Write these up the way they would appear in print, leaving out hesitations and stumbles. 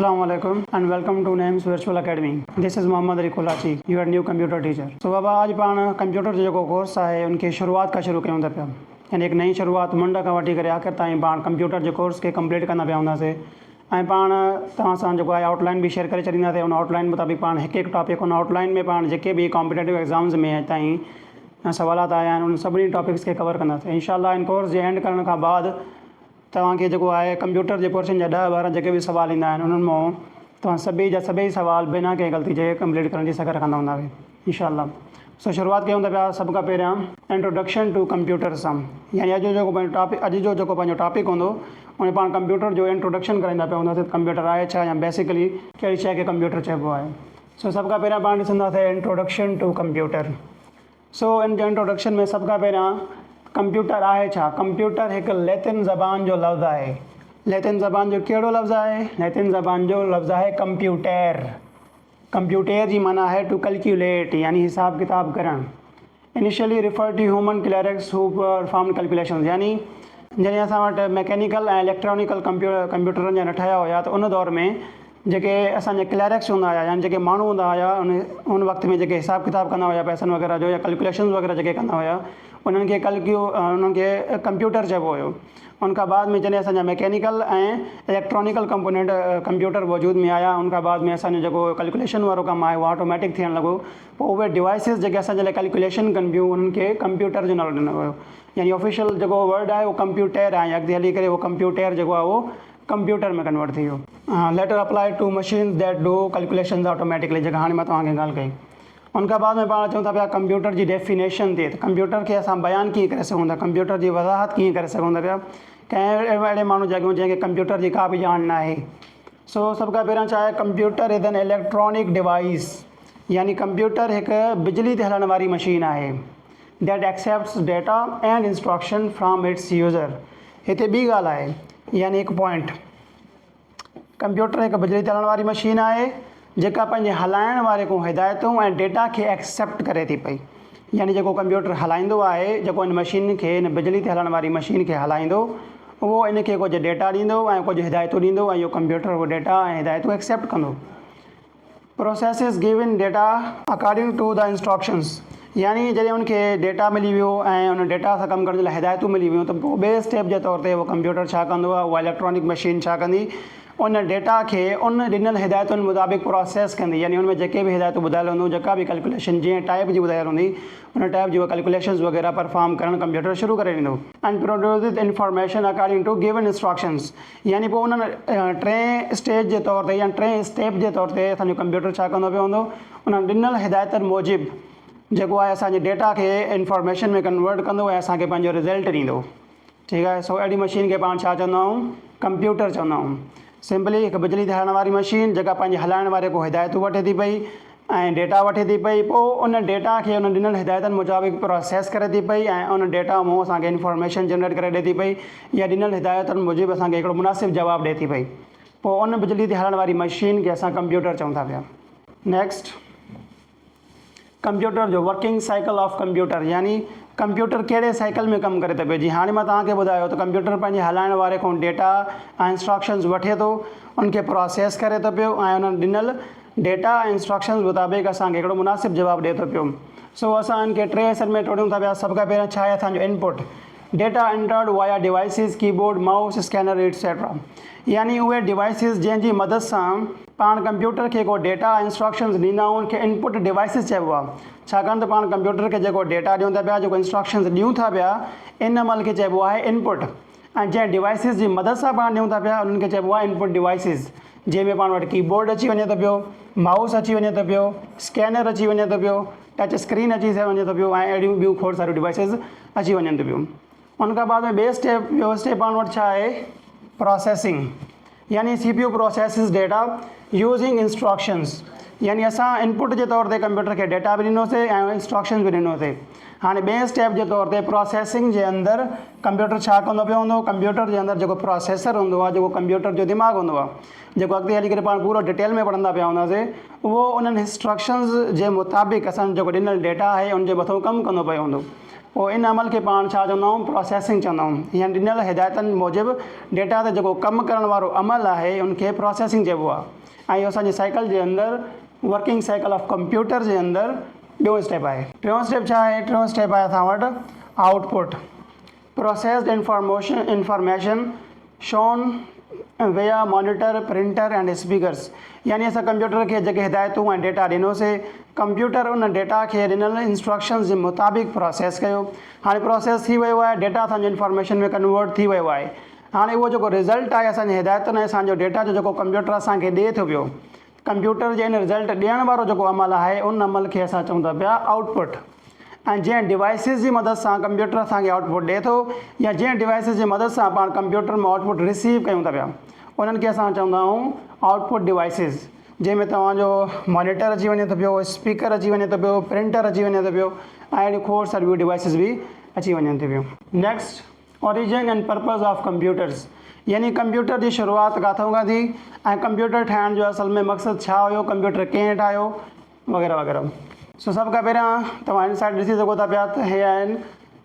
Assalamualaikum and welcome to NAMS Virtual Academy. This is Mohammad Ali Kolachi, your new computer teacher. So बाबा आज पाण computer जो course है उनकी शुरुआत का शुरू कयूं था पिया, यानी एक नई शुरुआत मुंड का वठी करे आख़िर ताईं पाण कंप्यूटर जो कोर्स के कंप्लीट कंदा पिया हूंदासीं ऐं पाण तव्हां सां जेको आहे आउटलाइन भी शेयर करे छॾींदासीं। उन आउटलाइन मुताबिक़ पाण हिकु हिकु टॉपिक उन आउटलाइन में पाण जेके भी कॉम्पिटेटिव एग्ज़ाम्स में अॼु ताईं सवालात आया आहिनि उन सभिनी टॉपिक्स के कवर कंदासीं इंशाअल्लाह। इन कोर्स जे एंड करण खां बाद तव्हांखे जेको आहे कंप्यूटर जे पोर्शन जा 10-12 जेके भी सवाल ईंदा आहिनि उन्हनि मां तव्हां सभई सवाल बिना कंहिं ग़लती जे कंप्लीट करण जी सघ रखंदा हूंदा इंशाअल्लाह। सो शुरुआत कयूं था पिया सभ खां पहिरियां इंट्रोडक्शन टू कंप्यूटर सम, यानी अॼु जो जेको पंहिंजो टॉपिक हूंदो उन पाण कंप्यूटर जो इंट्रोडक्शन कराईंदा पिया हूंदासीं। कंप्यूटर आहे छा या बेसिकली कहिड़ी शइ खे कंप्यूटर चइबो आहे। सो सभ खां पहिरियां पाण ॾिसंदासीं इंट्रोडक्शन टू कंप्यूटर। सो इन जो इंट्रोडक्शन में सभ खां पहिरियां कंप्यूटर आहे छा। कंप्यूटर हिकु लैटिन ज़बान जो लफ़्ज़ आहे। लैटिन ज़बान जो कहिड़ो लफ़्ज़ आहे? लैटिन ज़बान जो लफ़्ज़ आहे कंप्यूटर। कंप्यूटर जी माना है टू कैलकुलेट, यानी हिसाब किताब करण। Initially refer to human clerks who perform calculation, यानी जॾहिं असां वटि मैकेनिकल ऐं इलेक्ट्रॉनिकल कंप्यूटरनि जा न ठहिया हुया त उन दौर में जेके असांजे क्लर्क्स हूंदा हुया यानी जेके माण्हू हूंदा हुया उन वक़्त में जेके हिसाब किताब कंदा हुया पैसनि वग़ैरह जो या कैलकुलेशन वग़ैरह जेके कंदा हुया उन्हनि खे कंप्यूटर चइबो हुयो। उनखां बाद में जॾहिं असांजा मैकेनिकल ऐं इलेक्ट्रॉनिकल कंपोनेंट कंप्यूटर वजूद में आया उनखां बाद में असांजो जेको कैलकुलेशन वारो कमु आहे उहो ऑटोमेटिक थियणु लॻो। पोइ उहे डिवाइसिस जेके असांजे लाइ कैलकुलेशन कनि पियूं उन्हनि खे कंप्यूटर जो नालो ॾिनो वियो, यानी ऑफिशियल जेको वर्ड आहे उहो कंप्यूटर आहे। अॻिते हली करे उहो कंप्यूटर जेको आहे उहो कंप्यूटर में कन्वर्ट थी वियो। Later apply to machines that do calculation automatically, जेका हाणे मां तव्हांखे ॻाल्हि कई। उनखां बाद में पाण चऊं था पिया कंप्यूटर जी डेफिनेशन ते, त कंप्यूटर खे असां बयानु कीअं करे सघूं था, कंप्यूटर जी वज़ाहत कीअं करे सघूं था पिया। कंहिं अहिड़े माण्हू जॻहियूं जंहिंखे कंप्यूटर जी का बि ॼाण न आहे। सो सभ खां पहिरियां छा आहे, computer is an electronic device, यानी कंप्यूटर हिकु बिजली ते हलण वारी मशीन आहे। That accepts data and instruction from it's user. हिते ॿी ॻाल्हि आहे, यानी हिकु पॉइंट, कंप्यूटर हिकु बिजली ते हलण वारी मशीन आहे जेका पंहिंजे हलाइण वारे खां हिदायतूं ऐं डेटा खे एक्सेप्ट करे थी पई। यानी जेको कंप्यूटर हलाईंदो आहे, जेको इन मशीन खे, इन बिजली ते हलण वारी मशीन खे हलाईंदो, उहो इनखे कुझु डेटा ॾींदो ऐं कुझु हिदायतूं ॾींदो ऐं इहो कंप्यूटर उहो डेटा ऐं हिदायतूं एक्सेप्ट कंदो। Processes given data according to the instructions, यानी जॾहिं उनखे डेटा मिली वियो ऐं उन डेटा सां कमु करण जे लाइ हिदायतूं मिली वियूं त पोइ ॿिए स्टेप जे तौर ते उहो कंप्यूटर छा कंदो आहे, उहा इलेक्ट्रॉनिक मशीन छा कंदी, उन डेटा खे उन ॾिनल हिदायतुनि मुताबिक़ प्रोसेस कंदी। यानी उनमें जेके बि हिदायतूं ॿुधायल हूंदियूं, जेका बि कैलकुलेशन जीअं टाइप जी ॿुधायल हूंदी उन टाइप जी उहा कैलकुलेशंस वग़ैरह परफॉर्म करणु कंप्यूटर शुरू करे ॾींदो। And produce information according to given instructions, यानी पोइ उन्हनि टे स्टेज जे तौर ते या टे स्टेप जे तौर ते असांजो कंप्यूटर छा कंदो पियो हूंदो, उन ॾिनल हिदायतुनि मूजिबि जेको आहे असांजे डेटा खे इंफॉर्मेशन में कन्वर्ट कंदो ऐं असांखे पंहिंजो रिज़ल्ट ॾींदो। ठीकु आहे। सो अहिड़ी मशीन खे पाण छा चवंदा आहियूं, कंप्यूटर चवंदा आहियूं। सिंपली हिकु बिजली ते हलण वारी मशीन जेका पंहिंजे हलाइण वारे खां हिदायतूं वठे थी पई ऐं डेटा वठे थी पई, पोइ उन डेटा खे उन ॾिनल हिदायतुनि मुताबिक़ प्रोसेस करे थी पई ऐं उन डेटा मां असांखे इंफॉर्मेशन जनरेट करे ॾिए थी पई या ॾिनल हिदायतुनि मूजिबि असांखे हिकिड़ो मुनासिबु जवाबु ॾिए थी पई। पोइ उन बिजली ते हलण वारी मशीन खे असां कंप्यूटर चऊं था पिया। नेक्स्ट, कंप्यूटर जो वर्किंग साइकिल ऑफ कंप्यूटर, यानी कंप्यूटर कहिड़े साइकिल में कमु करे थो पियो। जीअं हाणे मां तव्हांखे ॿुधायो त कंप्यूटर पंहिंजे हलाइण वारे खां डेटा ऐं इंस्ट्रक्शंस वठे थो, उनखे प्रोसेस करे थो पियो ऐं उन ॾिनल डेटा ऐं इंस्ट्रक्शंस मुताबिक़ असांखे हिकिड़ो मुनासिबु जवाबु ॾिए थो पियो। सो असां इनखे टे हिसनि में टोड़ियूं था पिया। सभ खां पहिरियों छा आहे असांजो input, data entered via devices, keyboard, mouse, scanner etcetera, यानी उहे डिवाइसिस जंहिंजी मदद सां पाण कंप्यूटर खे को डेटा इंस्ट्रक्शंस ॾींदा आहियूं उनखे इनपुट डिवाइसिस चइबो आहे। छाकाणि त पाण कंप्यूटर खे जेको डेटा ॾियूं था पिया, जेको इंस्ट्रक्शंस ॾियूं था पिया, इन अमल खे चइबो आहे इनपुट। ऐं जंहिं डिवाइसिस जी मदद सां पाण ॾियूं था पिया उन्हनि खे चइबो आहे इनपुट डिवाइसिस, जंहिंमें पाण वटि कीबोर्ड अची वञे थो पियो, माउस अची वञे थो पियो, स्कैनर अची वञे थो पियो, टच स्क्रीन अची वञे थो पियो ऐं अहिड़ियूं ॿियूं खोड़ सारियूं डिवाइसिस अची वञनि थियूं पियूं। उनखां बाद में ॿियो स्टेप पाण वटि छा आहे, प्रोसेसिंग, यानी CPU processes data using instructions, यानी असां इनपुट जे तौर ते कंप्यूटर खे डेटा बि ॾिनोसीं ऐं इंस्ट्रक्शंस बि ॾिनोसीं। हाणे ॿिए स्टेप जे तौर ते प्रोसेसिंग जे अंदरि कंप्यूटर छा कंदो पियो हूंदो, कंप्यूटर जे अंदरि जेको प्रोसेसर हूंदो आहे, जेको कंप्यूटर जो दिमाग़ हूंदो आहे, जेको अॻिते हली करे पाण पूरो डिटेल में पढ़ंदा पिया हूंदासीं, उहो उन्हनि इंस्ट्रक्शंस जे मुताबिक़ असांजो जेको ॾिनल डेटा आहे उनजे मथां कमु कंदो पियो हूंदो। पोइ इन अमल खे पाण छा चवंदा आहियूं, प्रोसेसिंग चवंदा आहियूं। यानी ॾिनल हिदायतनि मूजिबि डेटा ते जेको कमु करण वारो अमल आहे उनखे प्रोसेसिंग चइबो आहे। ऐं इहो असांजे साइकिल जे अंदरि वर्किंग साइकिल ऑफ कंप्यूटर जे अंदरि ॿियो स्टेप आहे। टियों स्टेप छा आहे? टियों स्टेप आहे असां वटि आउटपुट। प्रोसेस्ड इंफॉर्मेशन शोन वेया मॉनिटर प्रिंटर एंड स्पीकर्स। यानी असां कंप्यूटर खे जेके हिदायतूं ऐं डेटा ॾिनोसीं, कंप्यूटर उन डेटा खे ॾिनल इंस्ट्रक्शन्स जे मुताबिक़ प्रोसेस कयो। हाणे प्रोसेस थी वियो आहे, डेटा असांजो इंफॉर्मेशन में कन्वर्ट थी वियो आहे। हाणे उहो जेको रिज़ल्ट आहे असांजे हिदायतुनि ऐं असांजो डेटा जो जेको कंप्यूटर असांखे ॾिए थो पियो, कंप्यूटर जे इन रिज़ल्ट ॾियण वारो जेको अमल आहे उन अमल खे असां चऊं था पिया आउटपुट। ऐं जंहिं डिवाइसिस जी मदद सां कंप्यूटर असांखे आउटपुट ॾिए थो या जंहिं डिवाइसिस जी मदद सां पाण कंप्यूटर में आउटपुट रिसीव कयूं था पिया, उन्हनि खे असां चवंदा आहियूं आउटपुट डिवाइसिस। जंहिंमें तव्हांजो मॉनिटर अची वञे थो पियो, स्पीकर अची वञे थो पियो, प्रिंटर अची वञे थो पियो ऐं अहिड़ी खोड़ सारी ॿियूं डिवाइसिस बि अची वञनि थियूं पियूं। Next, origin and purpose of computers. यानी कंप्यूटर जी शुरूआति किथां खां थी ऐं कंप्यूटर ठाहिण जो असल में मक़सदु छा हुयो, कंप्यूटर कंहिं ठाहियो, वग़ैरह वग़ैरह। सो सभ खां पहिरियां तव्हां इन साइड ॾिसी सघो था पिया त हे आहिनि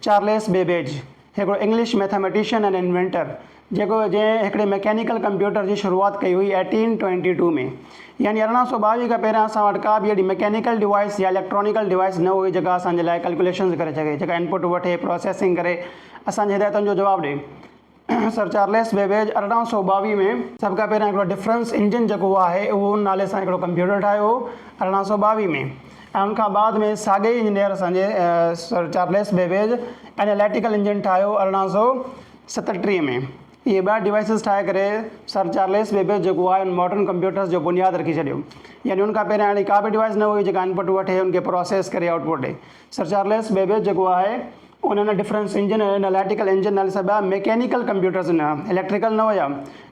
चार्ल्स बेबेज, हिकिड़ो इंग्लिश मैथमेटिशियन एंड इन्वेंटर, जेको जंहिं हिकिड़े मैकेनिकल कंप्यूटर जी शुरूआति कई हुई 1822 में। यानी 1822 खां पहिरियां असां वटि का बि अहिड़ी मैकेनिकल डिवाइस या इलेक्ट्रॉनिकल डिवाइस न हुई जेका असांजे लाइ कैलकुलेशन्स करे सघे, जेका इनपुट वठे, प्रोसेसिंग करे, असांजे हिदायतुनि जो जवाबु ॾिए। सर चार्ल्स बेबेज 1822 में सभ खां पहिरियां हिकिड़ो डिफरेंस इंजन जेको आहे उहो नाले सां हिकिड़ो कंप्यूटर ठाहियो हो 1822 में। ऐं उनखां बाद में साॻे ई इंजीनियर असांजे sir Charles Babbage analytical engine ठाहियो 1837 में। इहे ॿ डिवाइसिस ठाहे करे सर चार्ल्स बेबेज जेको आहे मॉडर्न कंप्यूटर्स जो बुनियादु रखी छॾियो। यानी उनखां पहिरियां अहिड़ी का बि डिवाइस न हुई जेका इनपुट वठे उनखे प्रोसेस करे आउटपुट ॾे। सर चार्ल्स बेबेज जेको आहे उन्हनि डिफरेंस इंजन एनालिटिकल इंजन नाले सां ॿिया मैकेनिकल कंप्यूटर्स न, इलेक्ट्रिकल न हुया।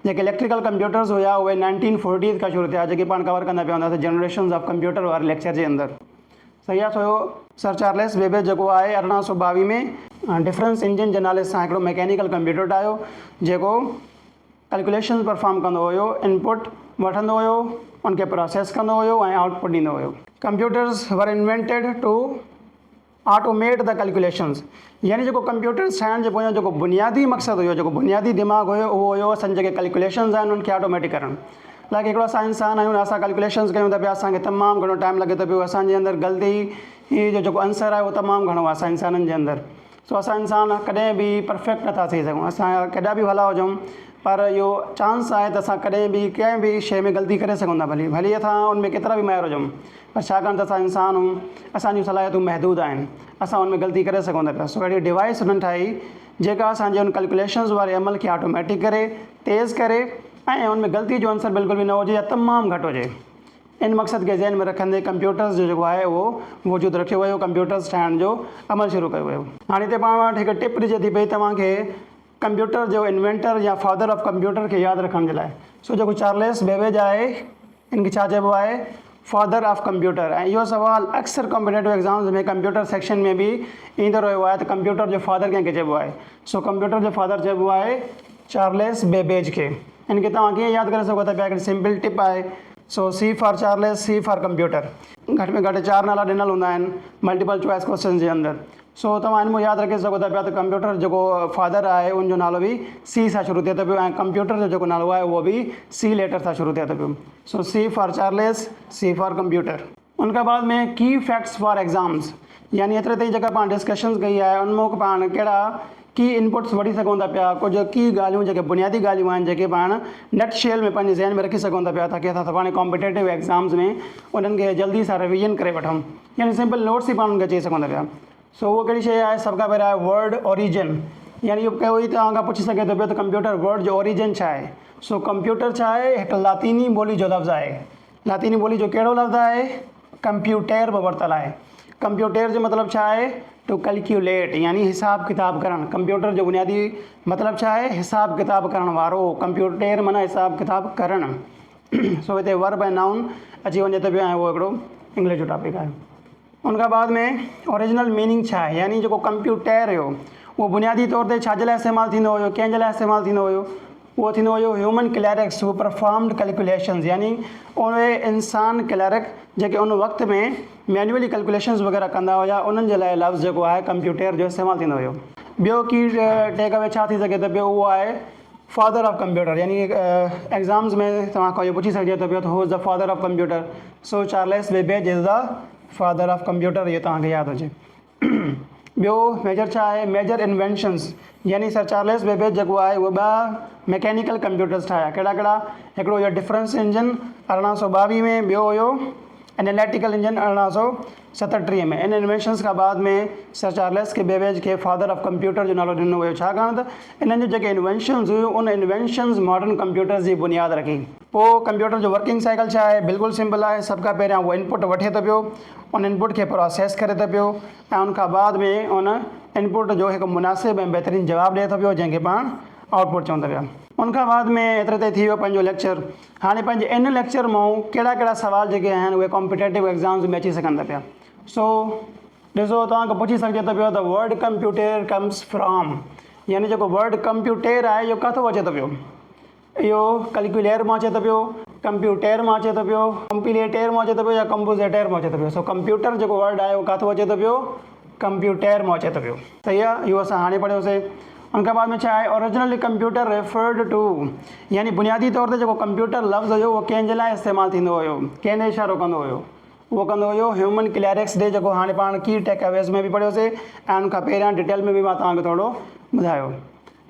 जेके इलेक्ट्रिकल कंप्यूटर्स हुया उहे 1940 खां शुरू थिया, जेके पाण कवर कंदा पिया हूंदासीं जनरेशन्स ऑफ कंप्यूटर वारे लेक्चर जे अंदरि। सही आहे। सो सर चार्ल्स बेबेज जेको आहे 1822 में डिफरेंस इंजन जे नाले सां हिकिड़ो मैकेनिकल कंप्यूटर ठाहियो जेको कैलकुलेशन परफॉर्म कंदो हुयो, इनपुट वठंदो हुयो, उनखे प्रोसेस कंदो हुयो ऐं आउटपुट ॾींदो हुयो। Computers were invented to automate the calculations. यानी जेको कंप्यूटर्स ठाहिण जे पोयां जेको बुनियादी मक़सदु हुयो, जेको बुनियादी दिमाग़ु हुयो, उहो हुयो असांजे जेके कैलकुलेशन्स आहिनि उनखे ऑटोमेटिक करणु। लाइक हिकिड़ो असां इंसान आहियूं, असां कैलकुलेशन्स कयूं था पिया, असांखे तमामु घणो टाइम लॻे थो पियो, असांजे अंदरि ग़लती जो जेको आंसर आहे उहो तमामु घणो आहे असां इंसाननि जे अंदरि। सो असां इंसान कॾहिं बि परफेक्ट नथा थी सघूं, असां केॾा बि भला हुजूं, पर इहो चांस आहे त असां कॾहिं बि कंहिं बि शइ में ग़लती करे सघूं था, भली असां उनमें केतिरा बि माहिर हुजूं, पर छाकाणि त असां इंसान आहियूं, असांजूं सलाहियतूं महदूद आहिनि, असां उनमें ग़लती करे सघूं था पिया। सो अहिड़ी डिवाइस हुननि ठाही जेका असांजे उन कैलकुलेशन्स वारे अमल खे ऑटोमेटिक करे, तेज़ करे ऐं उनमें ग़लती जो आंसर बिल्कुलु बि न हुजे या तमामु घटि हुजे। इन मक़सद खे ज़हन में रखंदे कंप्यूटर्स जो जेको आहे उहो वजूदु रखियो वियो, कंप्यूटर्स ठाहिण जो अमल शुरू कयो वियो। हाणे हिते पाण वटि हिकु टिप ॾिजे थी पई तव्हांखे कंप्यूटर जो इन्वेंटर या फादर ऑफ कंप्यूटर खे यादि रखण जे लाइ। सो जेको चार्ल्स बेबेज आहे इनखे छा चइबो आहे, फादर ऑफ कंप्यूटर। ऐं इहो सुवालु अक्सर कॉम्पिटेटिव एग्ज़ाम्स में कंप्यूटर सेक्शन में बि ईंदो रहियो आहे त कंप्यूटर जो फादर कंहिंखे चइबो आहे। सो कंप्यूटर जो फादर चइबो आहे चार्ल्स बेबेज खे। इनखे तव्हां कीअं यादि करे सघो था पिया, हिकिड़ी सिंपल टिप आहे। So C for Charles, C for computer, घटि में घटि 4 नाला ॾिनल हूंदा आहिनि मल्टीपल चॉइस क्वेश्चन जे अंदरि। सो तव्हां इन में यादि रखे सघो था पिया त कंप्यूटर जेको फादर आहे उनजो नालो बि सी सां शुरू थिए थो पियो ऐं कंप्यूटर जो जेको नालो आहे उहो बि सी लेटर सां शुरू थिए थो पियो। So C for Charles, C for computer. उनखां बाद में की फैक्ट्स फॉर एग्ज़ाम्स, यानी एतिरे ताईं जेका पाण डिस्कशन्स कई आहे उनमें पाण कहिड़ा की इनपुट्स वठी सघूं था पिया, कुझु की ॻाल्हियूं जेके बुनियादी ॻाल्हियूं आहिनि जेके पाण नट शेल में पंहिंजे ज़हन में रखी सघूं था पिया ताकी असां सुभाणे कॉम्पिटेटिव एग्ज़ाम्स में उन्हनि खे जल्दी सां रिविजन करे वठूं, यानी सिंपल नोट्स ई पाण उनखे चई सघूं था पिया। सो उहो कहिड़ी शइ आहे, सभ खां पहिरियों आहे वर्ड ओरिजिन। यानी इहो कोई तव्हां खां पुछी सघे थो पियो त कंप्यूटर वर्ड जो ओरिजिन छा आहे। सो कंप्यूटर छा आहे, हिकु लातीनी ॿोली जो लफ़्ज़ु आहे। लातीनी ॿोली जो कहिड़ो लफ़्ज़ु आहे, कंप्यूटर में वरितलु आहे। कंप्यूटर जो मतिलबु छा आहे, टू कैलकुलेट, यानी हिसाब किताब करणु। कंप्यूटर जो बुनियादी मतिलबु छा आहे, हिसाब किताब करण वारो। कंप्यूटर माना हिसाब किताब करणु। सो हिते वर्ब ऐं नाउन अची वञे थो पियो ऐं उहो हिकिड़ो इंग्लिश जो टॉपिक आहे। उनखां बाद में ओरिजिनल मीनिंग छा आहे, यानी जेको कंप्यूटर हुयो उहो बुनियादी तौर ते छाजे लाइ इस्तेमालु थींदो हुयो, कंहिंजे लाइ इस्तेमालु थींदो हुयो। उहो थींदो हुयो ह्यूमन क्लैरिक्स हू परफॉर्म्ड कैलकुलेशंस, यानी उहे इंसान क्लैरिक जेके उन वक़्त में मैनुअली कैलकुलेशंस वग़ैरह कंदा हुआ, उन्हनि जे लाइ लफ़्ज़ जेको आहे कंप्यूटर जो इस्तेमालु थींदो हुयो। ॿियो की टेक अवे छा थी सघे त पियो, उहो आहे फादर ऑफ कंप्यूटर, यानी एग्ज़ाम्स में तव्हां खां इहो पुछी सघिजे थो पियो त who is the father of computer. So Charles Babbage is the father of computer, इहो तव्हांखे यादि हुजे। ॿियो मेजर छा आहे, मेजर इन्वेंशन्स, यानी सर चार्ल्स बेबेज जेको आहे उहो 2 मैकेनिकल कंप्यूटर्स ठाहिया। कहिड़ा कहिड़ा, हिकिड़ो हुयो डिफरेंस इंजन 1822 में, ॿियो हुयो एनालिटिकल इंजन 1837 में। इन इन्वेंशन्स खां बाद में सर चार्ल्स के बेबेज खे फादर ऑफ कंप्यूटर जो नालो ॾिनो वियो, छाकाणि त इन्हनि जो जेके इन्वेंशन्स हुयूं उन इन्वेंशन्स मॉडर्न कंप्यूटर्स जी बुनियादु रखी। पोइ कंप्यूटर जो वर्किंग साइकिल छा आहे, बिल्कुलु सिंपल आहे। सभ खां पहिरियां उहो इनपुट वठे थो पियो, उन इनपुट खे प्रोसेस करे थो पियो, ऐं उनखां बाद में उन इनपुट जो हिकु मुनासिबु ऐं बहितरीनु जवाबु ॾिए थो पियो, जंहिंखे पाण आउटपुट चवंदा पिया। उनखां बाद में एतिरे ते थी वियो पंहिंजो लेक्चर। हाणे पंहिंजे इन लेक्चर मां कहिड़ा कहिड़ा सवाल जेके आहिनि उहे कॉम्पिटेटिव एग्ज़ाम्स में अची सघनि था पिया। सो ॾिसो, तव्हांखे पुछी सघिजे थो पियो the word computer comes from, यानी जेको वर्ड कंप्यूटर आहे इहो किथां अचे थो पियो। इहो कैलकुलेटर मां अचे थो पियो, कंप्यूटर मां अचे थो पियो, कंपिलेटर मां अचे थो पियो, या कंपोज़िटर मां अचे थो पियो। सो कंप्यूटर जेको वर्ड आहे उहो किथां अचे थो पियो, कंप्यूटर मां अचे थो पियो। सही आहे, इहो असां हाणे पढ़ियोसीं। उनखां बाद में छा आहे, ओरिजिनली कंप्यूटर रेफर्ड टू, यानी बुनियादी तौर ते जेको कंप्यूटर लफ़्ज़ हुयो उहो कंहिंजे लाइ इस्तेमालु थींदो हुयो, कंहिं इशारो कंदो हुयो, उहो कंदो हुयो ह्यूमन क्लैरिक्स डे, जेको हाणे पाण की टेक अवेज़ में बि पढ़ियोसीं, ऐं उनखां पहिरियां डिटेल में बि मां तव्हांखे थोरो ॿुधायो।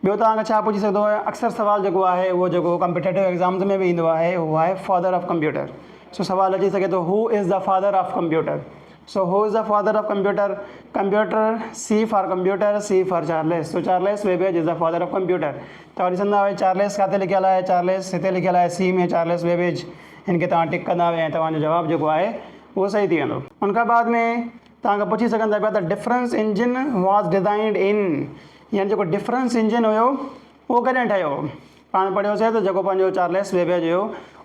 ॿियो तव्हांखे छा पुछी सघंदो आहे, अक्सर सवाल जेको आहे उहो जेको कॉम्पिटेटिव एग्ज़ाम्स में बि ईंदो आहे उहो आहे फादर ऑफ कंप्यूटर। सो सवाल अची सघे थो, who is the father of computer. So who is the father of computer? Computer, C for computer, C for Charles. So Charles Babbage is the father of computer. तो ॾिसंदा हुआ Charles किथे लिखियल आहे, चार्ल्स हिते लिखियल आहे C में, चार्ल्स बेबेज, हिनखे तव्हां टिक कंदा ऐं तव्हांजो जवाबु जेको आहे उहो सही थी वेंदो। उनखां बाद में तव्हांखे पुछी सघंदा पिया त डिफरेंस इंजन वॉज डिज़ाइंड इन, यानी जेको डिफरेंस इंजन हुयो उहो कॾहिं ठहियो। पाण पढ़ियोसीं त जेको पंहिंजो चार्ल्स बेबेज हुयो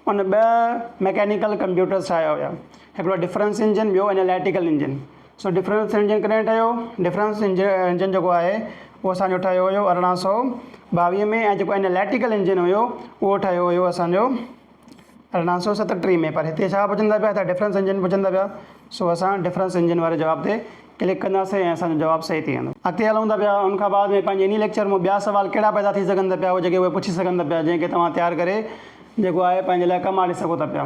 उन 2 मैकेनिकल कंप्यूटर्स ठाहिया हुया, हिकिड़ो डिफरेंस इंजन, ॿियो analytical engine. So difference engine कॾहिं ठहियो, डिफरेंस इंजन जेको आहे उहो असांजो ठहियो हुयो 1822 में, ऐं जेको एनालिटिकल इंजन हुयो उहो ठहियो हुयो असांजो 1837 में। पर हिते छा पुछंदा पिया, त डिफरेंस इंजन पुछंदा पिया। सो असां डिफरेंस इंजन वारे जवाब ते क्लिक कंदासीं ऐं असांजो जवाबु सही थी वेंदो। अॻिते हलूं था पिया। उनखां बाद में पंहिंजे इन लेक्चर में ॿिया सवाल कहिड़ा पैदा थी सघनि था पिया, उहे जेके उहे पुछी सघनि था पिया, जंहिंखे तव्हां तयारु करे जेको आहे पंहिंजे लाइ कमु आणे सघो था पिया।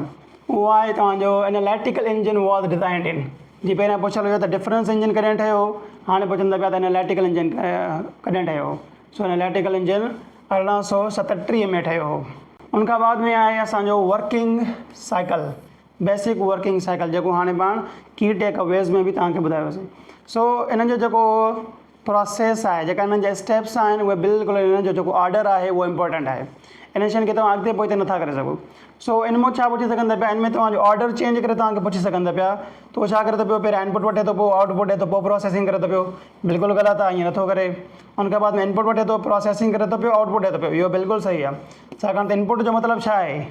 उहो आहे तव्हांजो एनालिटिकल इंजन वॉज डिज़ाइंड इन। जी पहिरियां पुछियल हुयो त डिफरेंस इंजन कॾहिं ठहियो, हाणे पुछंदा पिया त एनालिटिकल इंजन कॾहिं ठहियो। सो एनालिटिकल इंजन 1837 में ठहियो हो। उनखां बाद में आहे असांजो working cycle, basic working cycle, जेको हाणे पाण की टेक अवेज़ में बि तव्हांखे ॿुधायोसीं। सो इन्हनि जो जेको प्रोसेस आहे, जेका इन्हनि जा स्टेप्स आहिनि उहे बिल्कुलु, इन्हनि जो जेको ऑर्डर आहे उहो इम्पोर्टेंट आहे। इन शयुनि खे तव्हां अॻिते पोइ नथा करे सघो। सो इन में छा पुछी सघंदा पिया, इनमें तव्हांजो ऑर्डर चेंज करे तव्हांखे पुछी सघंदा पिया। त उहो छा करे थो पियो, पहिरियां इनपुट वठे थो, पोइ आउटपुट ॾिए थो, पोइ प्रोसेसिंग करे थो पियो। बिल्कुलु ग़लति आहे, ईअं नथो करे। उनखां बाद में इनपुट वठे थो, प्रोसेसिंग करे थो पियो, आउटपुट ॾिए थो पियो, इहो बिल्कुलु सही आहे। छाकाणि त इनपुट जो मतिलबु छा आहे,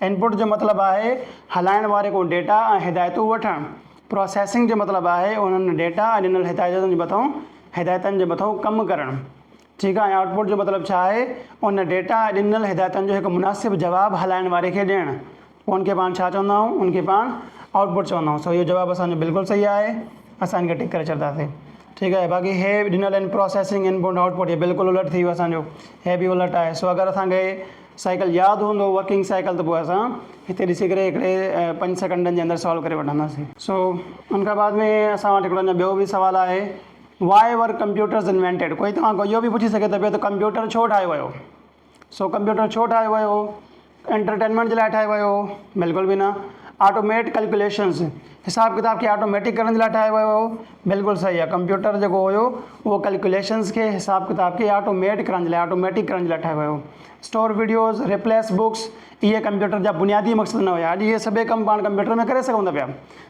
इनपुट जो मतिलबु आहे हलाइण वारे को डेटा ऐं हिदायतूं वठणु। प्रोसेसिंग जो मतिलबु आहे उन्हनि डेटा ऐं ॾिनल हिदायतुनि जे मथां कमु करणु। ठीकु आहे। ऐं आउटपुट जो मतिलबु छा आहे, उन डेटा ऐं ॾिनल हिदायतुनि जो हिकु मुनासिबु जवाबु हलाइण वारे खे ॾियणु। पोइ उनखे पाण छा चवंदा आहियूं, उनखे पाण आउटपुट चवंदा आहियूं। सो इहो जवाबु असांजो बिल्कुलु सही आहे, असां इनखे टिक करे छॾींदासीं। ठीकु आहे। बाक़ी हे ॾिनल आहिनि प्रोसेसिंग, इनपुट, आउटपुट, इहे बिल्कुलु उलट थी वियो असांजो, हे बि उलट आहे। सो अगरि असांखे साइकिल यादि हूंदो, वर्किंग साइकिल, त पोइ असां हिते ॾिसी करे हिकिड़े 5 सेकंडनि जे अंदरि सॉल्व करे वठंदासीं। सो उनखां बाद में असां वटि हिकिड़ो ॿियो बि सुवालु आहे, वाई वर कंप्यूटर्स इन्वेंटेड। कोई तव्हां इहो बि पुछी सघे थो पियो त कंप्यूटर छो ठाहियो वियो। सो कंप्यूटर छो ठाहियो वियो, एंटरटेनमेंट जे लाइ ठाहियो वियो, बिल्कुलु बि न। ऑटोमेट कैलकुलेशंस, हिसाब किताब खे ऑटोमेटिक करण जे लाइ ठाहियो वियो, बिल्कुलु सही आहे। कंप्यूटर जेको हुयो उहो कैलकुलेशंस खे, हिसाब किताब खे ऑटोमेट करण जे लाइ, ऑटोमेटिक करण जे लाइ ठाहियो वियो। स्टोर वीडियोज़, रिप्लेस बुक्स, इहे कंप्यूटर जा बुनियादी मक़सदु न हुया। अॼु इहे सभई कम पाण कंप्यूटर में करे सघूं था पिया,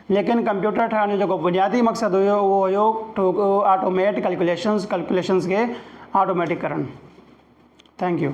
लेकिन कंप्यूटर ठाहिण जो जेको बुनियादी मक़सदु हुयो उहो हुयो टू ऑटोमेट कैलकुलेशंस खे ऑटोमेटिक करणु। Thank U.